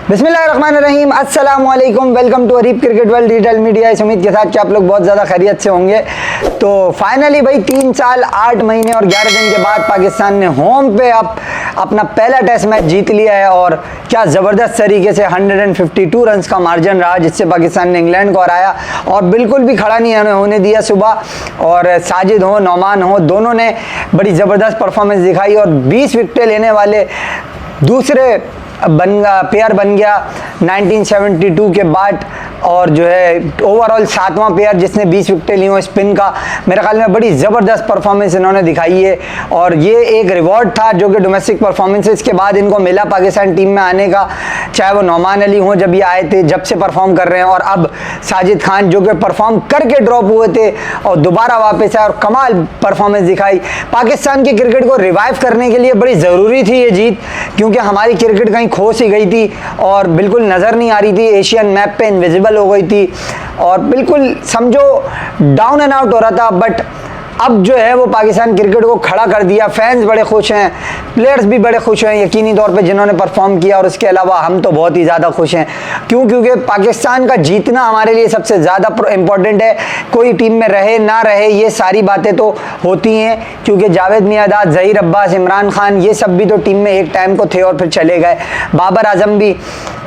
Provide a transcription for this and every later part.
बिस्मिल्लाहिर्रहमानिर्रहीम, अस्सलाम वालेकुम। Welcome to Arib cricket world digital media. इस उम्मीद के साथ कि आप लोग बहुत ज़्यादा खैरियत से होंगे। तो फाइनली भाई 3 साल 8 महीने और 11 दिन के बाद पाकिस्तान ने होम पे अब अपना पहला टेस्ट मैच जीत लिया है। और क्या ज़बरदस्त तरीके से 152 रन का मार्जिन रहा, जिससे पाकिस्तान ने इंग्लैंड को हराया और बिल्कुल भी खड़ा नहीं होने दिया सुबह। और साजिद हो, नौमान हो, दोनों ने बड़ी ज़बरदस्त परफॉर्मेंस दिखाई और 20 विकेटें लेने वाले दूसरे पेयर बन गया 1972 के बाद। और जो है ओवरऑल 7वां पेयर जिसने 20 विकेटें ली हो स्पिन का। मेरे ख्याल में बड़ी ज़बरदस्त परफॉर्मेंस इन्होंने दिखाई है और ये एक रिवॉर्ड था जो कि डोमेस्टिक परफॉर्मेंसेस के बाद इनको मिला पाकिस्तान टीम में आने का। चाहे वो नौमान अली हों, जब ये आए थे जब से परफॉर्म कर रहे हैं, और अब साजिद खान जो कि परफॉर्म करके ड्रॉप हुए थे और दोबारा वापस आए और कमाल परफॉर्मेंस दिखाई। पाकिस्तान की क्रिकेट को रिवाइव करने के लिए बड़ी ज़रूरी थी ये जीत, क्योंकि हमारी क्रिकेट कहीं खो सी गई थी और बिल्कुल नज़र नहीं आ रही थी, एशियन मैप पे इनविजिबल हो गई थी और बिल्कुल समझो डाउन एंड आउट हो रहा था। बट अब जो है वो पाकिस्तान क्रिकेट को खड़ा कर दिया। फैंस बड़े खुश हैं, प्लेयर्स भी बड़े खुश हैं यकीनी तौर पे जिन्होंने परफॉर्म किया, और उसके अलावा हम तो बहुत ही ज़्यादा खुश हैं। क्योंकि पाकिस्तान का जीतना हमारे लिए सबसे ज़्यादा इम्पोर्टेंट है। कोई टीम में रहे ना रहे ये सारी बातें तो होती हैं, क्योंकि जावेद मियांदाद, ज़हीर अब्बास, इमरान खान ये सब भी तो टीम में एक टाइम को थे और फिर चले गए। बाबर आजम भी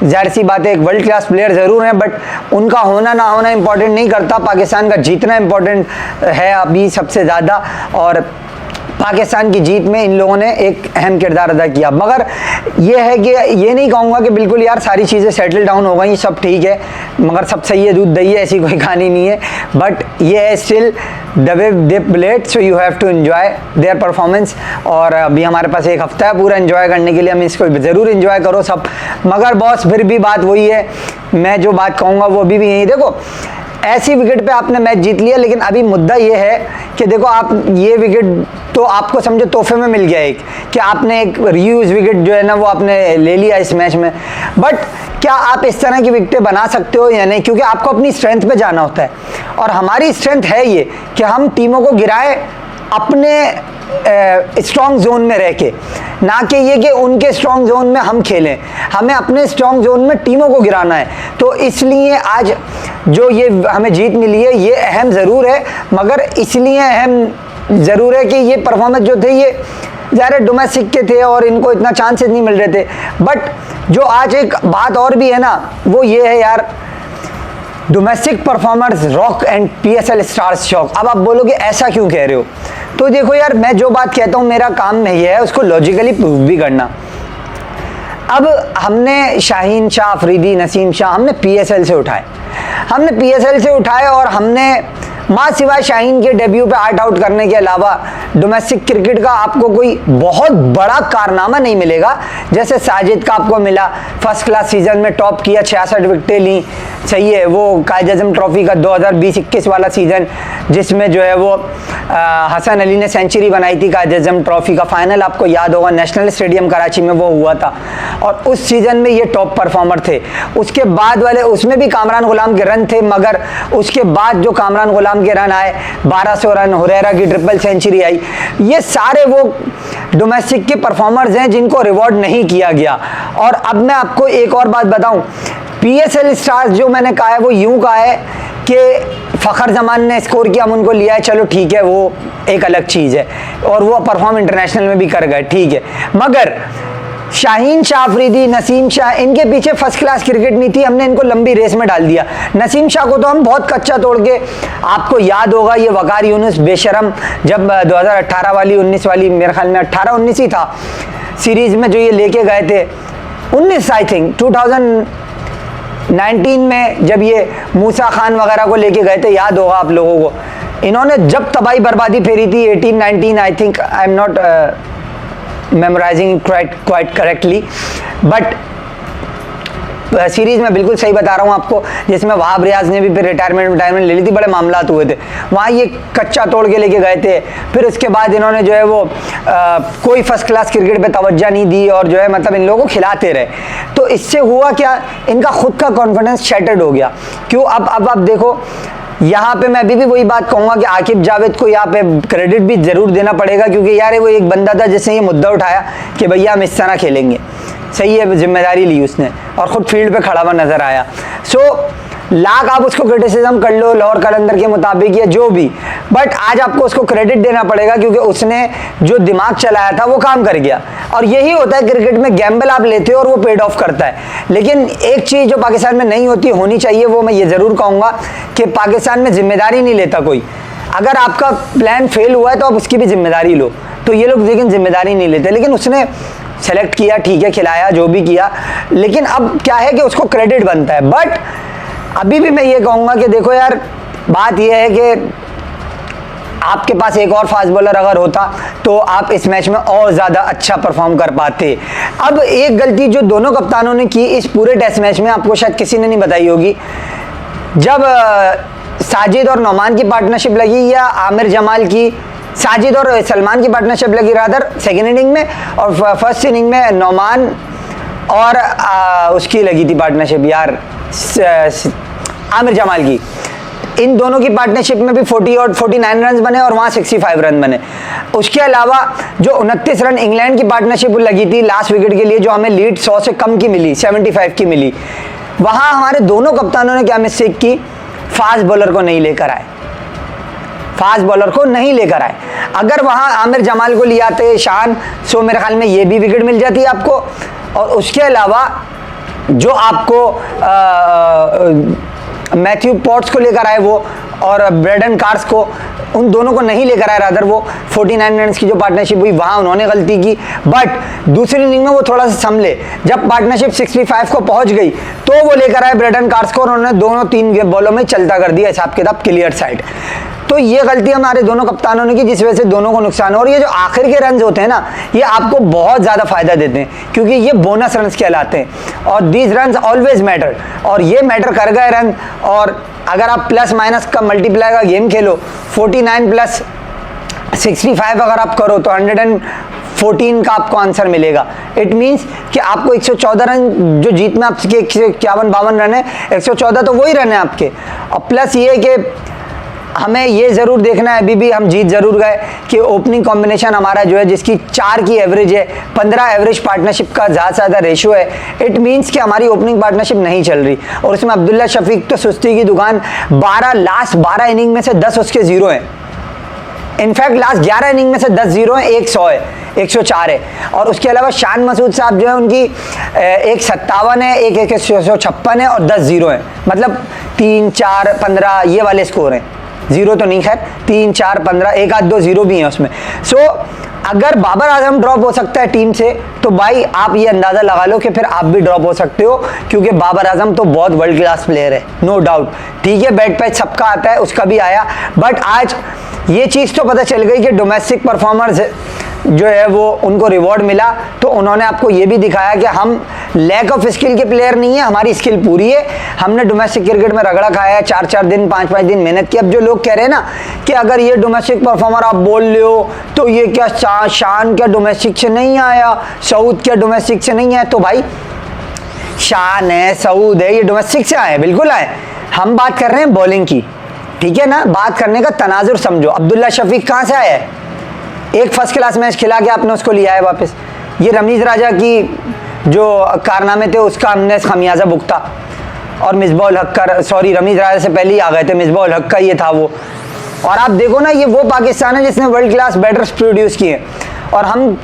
ज़ाहिर सी बात है एक वर्ल्ड क्लास प्लेयर ज़रूर हैं, बट उनका होना ना होना इंपॉर्टेंट नहीं करता। पाकिस्तान का जीतना इंपॉर्टेंट है अभी सबसे ज़्यादा, और पाकिस्तान की जीत में इन लोगों ने एक अहम किरदार अदा किया। मगर ये है कि ये नहीं कहूँगा कि बिल्कुल यार सारी चीज़ें सेटल डाउन हो गई, सब ठीक है, मगर सब सही है, दूध दही है, ऐसी कोई कहानी नहीं है। बट ये है still the way they played, so you have to enjoy their performance. और अभी हमारे पास एक हफ्ता है पूरा एंजॉय करने के लिए, हम इसको ज़रूर एंजॉय करो सब। मगर बॉस फिर भी बात वही है, मैं जो बात कहूँगा वो अभी भी यही, देखो ऐसी विकेट पे आपने मैच जीत लिया, लेकिन अभी मुद्दा ये है कि देखो आप ये विकेट तो आपको समझो तोहफे में मिल गया एक, कि आपने एक रीयूज विकेट जो है ना वो आपने ले लिया इस मैच में। बट क्या आप इस तरह की विकेटें बना सकते हो या नहीं, क्योंकि आपको अपनी स्ट्रेंथ पे जाना होता है। और हमारी स्ट्रेंथ है ये कि हम टीमों को गिराएं अपने स्ट्रॉन्ग जोन में रह के, ना कि ये कि उनके स्ट्रॉन्ग जोन में हम खेलें। हमें अपने स्ट्रॉन्ग जोन में टीमों को गिराना है। तो इसलिए आज जो ये हमें जीत मिली है ये अहम ज़रूर है, मगर इसलिए अहम ज़रूर है कि ये परफॉर्मेंस जो थे ये ज़्यादा डोमेस्टिक के थे और इनको इतना चांसेस नहीं मिल रहे थे। बट जो आज एक बात और भी है ना, वो ये है यार, domestic performers rock and PSL stars shock. अब आप बोलोगे ऐसा क्यों कह रहे हो, तो देखो यार मैं जो बात कहता हूँ मेरा काम में ये है उसको लॉजिकली प्रूव भी करना। अब हमने शाहीन शाह, अफरीदी, नसीम शाह हमने PSL से उठाए, और हमने माँ सिवाय शाहीन के डेब्यू पे 8 आउट करने के अलावा डोमेस्टिक क्रिकेट का आपको कोई बहुत बड़ा कारनामा नहीं मिलेगा जैसे साजिद का आपको मिला। फर्स्ट क्लास सीजन में टॉप किया, 66 विकेटें ली, सही है। वो कायद-ए-आज़म ट्रॉफी का 2020-21 वाला सीजन जिसमें जो है वो हसन अली ने सेंचुरी बनाई थी, कायद-ए-आज़म ट्रॉफी का फाइनल आपको याद होगा नेशनल स्टेडियम कराची में वो हुआ था, और उस सीजन में ये टॉप परफॉर्मर थे। उसके बाद वाले उसमें भी कामरान गुलाम के रन थे, मगर उसके बाद जो कामरान गुलाम के रन आए, 1200 रन, हुरैरा की ट्रिपल सेंचुरी आई, ये सारे वो डोमेस्टिक के परफॉर्मर्स हैं जिनको रिवॉर्ड नहीं किया गया। और अब मैं आपको एक और बात बताऊं, PSL स्टार्स जो मैंने कहा है वो यूं कहा है कि फ़खर जमान ने स्कोर किया, हम उनको लिया है, चलो ठीक है, वो एक अलग चीज़ है, और वो परफॉर्म इंटरनेशनल में भी कर गए, ठीक है। मगर शाहीन शाह, अफरीदी, नसीम शाह, इनके पीछे फर्स्ट क्लास क्रिकेट नहीं थी, हमने इनको लंबी रेस में डाल दिया। नसीम शाह को तो हम बहुत कच्चा तोड़ के, आपको याद होगा ये वकार यूनुस बेशरम जब 2018 वाली 19 वाली, मेरे ख्याल में 18-19 ही था सीरीज़ में जो ये लेके गए थे, 19 आई थिंक 2019 में जब ये मूसा खान वगैरह को लेके गए थे, याद होगा आप लोगों को। इन्होंने जब तबाही बर्बादी फेरी थी 18-19 I think, I am not memorising quite correctly, but series में बिल्कुल सही बता रहा हूँ आपको, जिसमें वहाब रियाज ने भी फिर रिटायरमेंट ले ली थी, बड़े मामलात हुए थे वहाँ, ये कच्चा तोड़ के लेके गए थे। फिर उसके बाद इन्होंने जो है वो कोई फर्स्ट क्लास क्रिकेट पे तवज्जो नहीं दी और जो है मतलब इन लोगों को खिलाते रहे। तो इससे हुआ क्या, इनका खुद का कॉन्फिडेंस शैटर्ड हो गया। क्यों, अब आप देखो यहाँ पे मैं अभी भी वही बात कहूँगा कि आकिब जावेद को यहाँ पे क्रेडिट भी ज़रूर देना पड़ेगा, क्योंकि यार वो एक बंदा था जिसने ये मुद्दा उठाया कि भैया हम इस तरह खेलेंगे, सही है, जिम्मेदारी ली उसने और ख़ुद फील्ड पे खड़ा हुआ नज़र आया। लाख आप उसको क्रिटिसिज्म कर लो लाहौर कलंदर के मुताबिक या जो भी, बट आज आपको उसको क्रेडिट देना पड़ेगा क्योंकि उसने जो दिमाग चलाया था वो काम कर गया। और यही होता है क्रिकेट में, गैम्बल आप लेते हो और वो पेड ऑफ करता है। लेकिन एक चीज़ जो पाकिस्तान में नहीं होनी चाहिए, वो मैं ये ज़रूर कहूँगा कि पाकिस्तान में जिम्मेदारी नहीं लेता कोई। अगर आपका प्लान फेल हुआ है तो आप उसकी भी जिम्मेदारी लो। तो ये लोग लेकिन जिम्मेदारी नहीं लेते। लेकिन उसने सेलेक्ट किया, ठीक है, खिलाया, जो भी किया, लेकिन अब क्या है कि उसको क्रेडिट बनता है। बट अभी भी मैं ये कहूँगा कि देखो यार, बात ये है कि आपके पास एक और फास्ट बॉलर अगर होता तो आप इस मैच में और ज़्यादा अच्छा परफॉर्म कर पाते। अब एक गलती जो दोनों कप्तानों ने की इस पूरे टेस्ट मैच में, आपको शायद किसी ने नहीं बताई होगी। जब साजिद और नौमान की पार्टनरशिप लगी या आमिर जमाल की, साजिद और सलमान की पार्टनरशिप लगी रादर सेकेंड इनिंग में, और फर्स्ट इनिंग में नौमान और उसकी लगी थी पार्टनरशिप यार आमिर जमाल की। इन दोनों की पार्टनरशिप में भी 40 और 49 रन बने और वहाँ 65 रन बने। उसके अलावा जो 29 रन इंग्लैंड की पार्टनरशिप लगी थी लास्ट विकेट के लिए, जो हमें लीड 100 से कम की मिली, 75 की मिली, वहाँ हमारे दोनों कप्तानों ने क्या मिस्टेक की, फास्ट बॉलर को नहीं लेकर आए। फास्ट बॉलर को नहीं लेकर आए। अगर वहाँ आमिर जमाल को ले आते शान, सो मेरे ख्याल में ये भी विकेट मिल जाती आपको। और उसके अलावा जो आपको मैथ्यू पॉट्स को लेकर आए वो, और ब्रेडन कार्स को, उन दोनों को नहीं लेकर आए रादर। वो 49 रन की जो पार्टनरशिप हुई वहाँ उन्होंने गलती की। बट दूसरी इनिंग में वो थोड़ा सा संभले। जब पार्टनरशिप 65 को पहुँच गई तो वो लेकर आए ब्रेडन कार्स को और उन्होंने दोनों 3 बॉलों में चलता कर दिया, हिसाब किताब क्लियर साइड। तो ये गलती हमारे दोनों कप्तानों ने की, जिस वजह से दोनों को नुकसान हो। और ये जो आखिर के रन होते हैं ना, ये आपको बहुत ज़्यादा फायदा देते हैं क्योंकि ये बोनस रन कहलाते हैं और दीज रन ऑलवेज मैटर। और ये मैटर कर गए रन। और अगर आप प्लस माइनस का मल्टीप्लाई का गेम खेलो, 49 प्लस 65 अगर आप करो तो 114 का आपको आंसर मिलेगा। इट मीन्स कि आपको 114 रन जो जीत में आपके 51-52 रन है, 114 तो वही रन है आपके। और प्लस ये कि हमें ये ज़रूर देखना है, अभी भी हम जीत ज़रूर गए, कि ओपनिंग कॉम्बिनेशन हमारा जो है, जिसकी 4 की एवरेज है, 15 एवरेज पार्टनरशिप का ज़्यादा से ज़्यादा रेशियो है। इट मीन्स कि हमारी ओपनिंग पार्टनरशिप नहीं चल रही। और उसमें अब्दुल्ला शफीक तो सुस्ती की दुकान, लास्ट 12 इनिंग में से 10 उसके 0 हैं। इनफैक्ट लास्ट 11 इनिंग में से 10 0 हैं, एक 100 है, 104 है। और उसके अलावा शान मसूद साहब जो है, उनकी एक 57 है, एक 156 है और 10 0 है। मतलब 3, 4, 15 ये वाले स्कोर हैं। 0 तो नहीं, खैर 3, 4, 15, एक आध 2 0 भी हैं उसमें। अगर बाबर आजम ड्रॉप हो सकता है टीम से, तो भाई आप ये अंदाज़ा लगा लो कि फिर आप भी ड्रॉप हो सकते हो, क्योंकि बाबर आजम तो बहुत वर्ल्ड क्लास प्लेयर है, नो डाउट। ठीक है, बैट पैच सबका आता है, उसका भी आया। बट आज ये चीज़ तो पता चल गई कि डोमेस्टिक परफॉर्मर्स जो है वो उनको रिवॉर्ड मिला। तो उन्होंने आपको ये भी दिखाया कि हम लैक ऑफ स्किल के प्लेयर नहीं है, हमारी स्किल पूरी है। हमने डोमेस्टिक क्रिकेट में रगड़ा खाया है, 4-4 दिन 5-5 दिन मेहनत की। अब जो लोग कह रहे हैं ना कि अगर ये डोमेस्टिक परफॉर्मर आप बोल रहे हो तो ये क्या शान क्या डोमेस्टिक से नहीं आया, सऊद क्या डोमेस्टिक से नहीं आया, तो भाई शान है, सऊद है, ये डोमेस्टिक से आए, बिल्कुल आए। हम बात कर रहे हैं बॉलिंग की, ठीक है ना, बात करने का तनाजुर समझो। अब्दुल्ला शफीक कहाँ से आया है, एक फर्स्ट क्लास मैच खिला के आपने उसको लिया है वापस। ये रमीज़ राजा की जो कारनामे थे उसका हमने खमियाजा भुगता। और मिसबाह हक का, सॉरी रमीज़ राजा से पहले ही आ गए थे, मिसबाह हक का ये था वो। और आप देखो ना, ये वो पाकिस्तान है जिसने वर्ल्ड क्लास बैटर्स प्रोड्यूस किए। और हम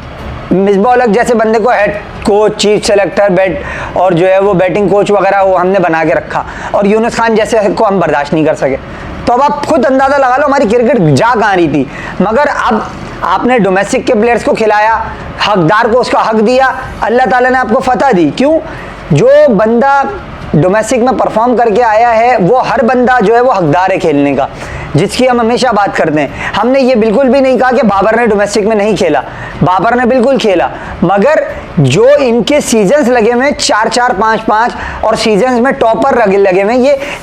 मिसबाह हक जैसे बंदे को head coach, chief selector, bat और जो है वो बैटिंग कोच वगैरह वो हमने बना के रखा। और यूनुस खान जैसे को हम बर्दाश्त नहीं कर सके। तो अब आप खुद अंदाज़ा लगा लो हमारी क्रिकेट जा कहाँ रही थी। मगर अब आपने डोमेस्टिक के प्लेयर्स को खिलाया, हकदार को उसका हक दिया, अल्लाह ताला ने आपको फतह दी। क्यों? जो बंदा डोमेस्टिक में परफॉर्म करके आया है, वो हर बंदा जो है वो हकदार है खेलने का, जिसकी हम हमेशा बात करते हैं। हमने ये बिल्कुल भी नहीं कहा कि बाबर ने डोमेस्टिक में नहीं खेला, बाबर ने बिल्कुल खेला। मगर जो इनके सीजन्स लगे हुए 4-4, 5-5 और सीजन्स में टॉपर लगे हुए,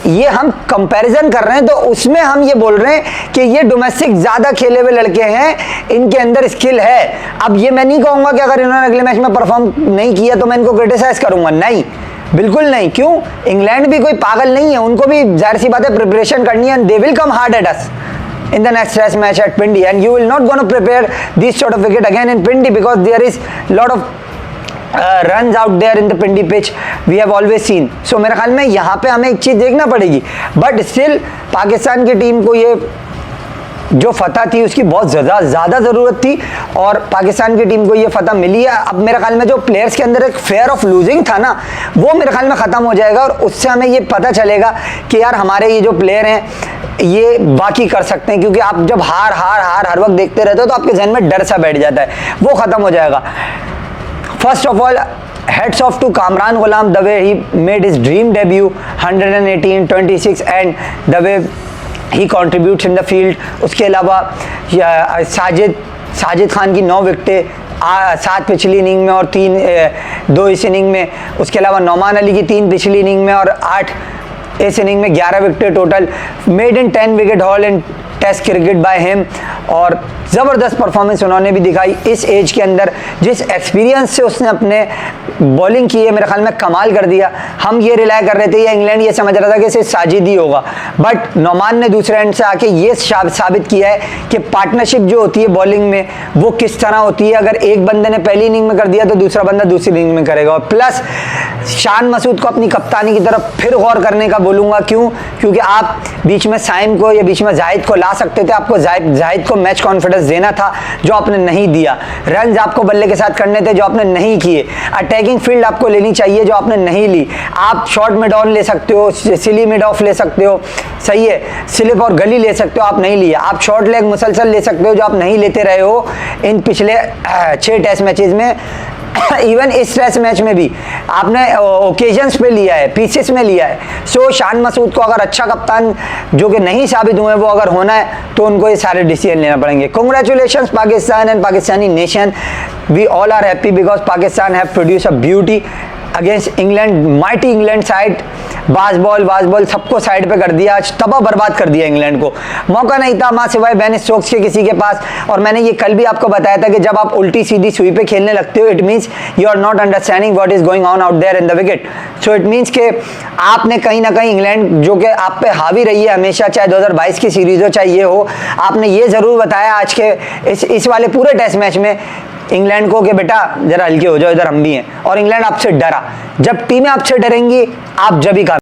ये हम कंपैरिजन कर रहे हैं, तो उसमें हम ये बोल रहे हैं कि ये डोमेस्टिक ज़्यादा खेले हुए लड़के हैं, इनके अंदर स्किल है। अब ये मैं नहीं कहूँगा कि अगर इन्होंने अगले मैच में परफॉर्म नहीं किया तो मैं इनको क्रिटिसाइज करूँगा, नहीं, बिल्कुल नहीं। क्यों? इंग्लैंड भी कोई पागल नहीं है, उनको भी जाहिर सी बात है प्रिपरेशन करनी है। They will come hard at us in the next test match at Pindi, and you will not going to prepare this sort of wicket again in Pindi because there is lot of runs out there in the Pindi pitch we have always seen. So मेरे ख्याल में यहाँ पे हमें एक चीज़ देखना पड़ेगी, but still Pakistan की टीम को ये जो फतह थी उसकी बहुत ज़्यादा ज़रूरत थी और पाकिस्तान की टीम को ये फतह मिली है। अब मेरे ख्याल में जो प्लेयर्स के अंदर एक फेयर ऑफ लूजिंग था ना, वो मेरे ख्याल में ख़त्म हो जाएगा और उससे हमें ये पता चलेगा कि यार हमारे ये जो प्लेयर हैं ये बाकी कर सकते हैं, क्योंकि आप जब हार हर वक्त देखते रहते हो तो आपके जहन में डर सा बैठ जाता है, वो ख़त्म हो जाएगा। First of all heads off to Kamran Ghulam, the way he made his dream debut, 118, 26 and the way he contributes in the field. उसके अलावा साजिद खान की 9 विकेटें, 7 पिछली इनिंग में और 2 इस इनिंग में। उसके अलावा नौमान अली की 3 पिछली इनिंग में और 8 इस इनिंग में, 11 विकेटें total. Made in 10 wicket haul in test cricket by him, और ज़बरदस्त परफॉर्मेंस उन्होंने भी दिखाई इस एज के अंदर। जिस एक्सपीरियंस से उसने अपने बॉलिंग की है, मेरे ख्याल में कमाल कर दिया। हम ये रिलाय कर रहे थे या इंग्लैंड ये समझ रहा था कि सिर्फ साजिद ही होगा, बट नौमान ने दूसरे एंड से आके ये साबित किया है कि पार्टनरशिप जो होती है बॉलिंग में वो किस तरह होती है। अगर एक बंदे ने पहली इनिंग में कर दिया तो दूसरा बंदा दूसरी इनिंग में करेगा। और प्लस शान मसूद को अपनी कप्तानी की तरफ फिर गौर करने का बोलूँगा। क्यों? क्योंकि आप बीच में साइम को या बीच में जाहिद को ला सकते थे, आपको जाहिद को मैच कॉन्फिडेंस देना था जो आपने नहीं दिया। रन्स आपको बल्ले के साथ करने थे जो आपने नहीं किए। अटैकिंग फील्ड आपको लेनी चाहिए जो आपने नहीं ली। आप शॉर्ट मिड ऑन ले सकते हो, सिली मिड ऑफ ले सकते हो, सही है, स्लिप और गली ले सकते हो, आप नहीं लिया। आप शॉर्ट लेग मुसलसल ले सकते हो जो आप नहीं लेते रहे हो इन पिछले 6 टेस्ट मैचेस में। इवन इस टेस्ट मैच में भी आपने ओकेजन्स पे लिया है, पीसेस में लिया है। सो शान मसूद को अगर अच्छा कप्तान जो कि नहीं साबित हुए वो अगर होना है तो उनको ये सारे डिसीजन लेना पड़ेंगे। Congratulations Pakistan and Pakistani nation, we all are happy because Pakistan have produce a beauty against England, mighty England side. Bazball सबको साइड पे कर दिया, आज तबाह बर्बाद कर दिया इंग्लैंड को। मौका नहीं था मां सिवाय बेन स्टोक्स के किसी के पास। और मैंने ये कल भी आपको बताया था कि जब आप उल्टी सीधी सुई पे खेलने लगते हो, it means you are not understanding what is going on out there in the wicket. So it means के आपने कहीं ना कहीं इंग्लैंड जो कि आप पे हावी रही है हमेशा, चाहे 2022 की सीरीज हो चाहे ये हो, आपने ये ज़रूर बताया आज के इस वाले पूरे टेस्ट मैच में इंग्लैंड को कि बेटा जरा हल्के हो जाओ, इधर हम भी हैं। और इंग्लैंड आपसे डरा। जब टीमें आपसे डरेंगी आप जब ही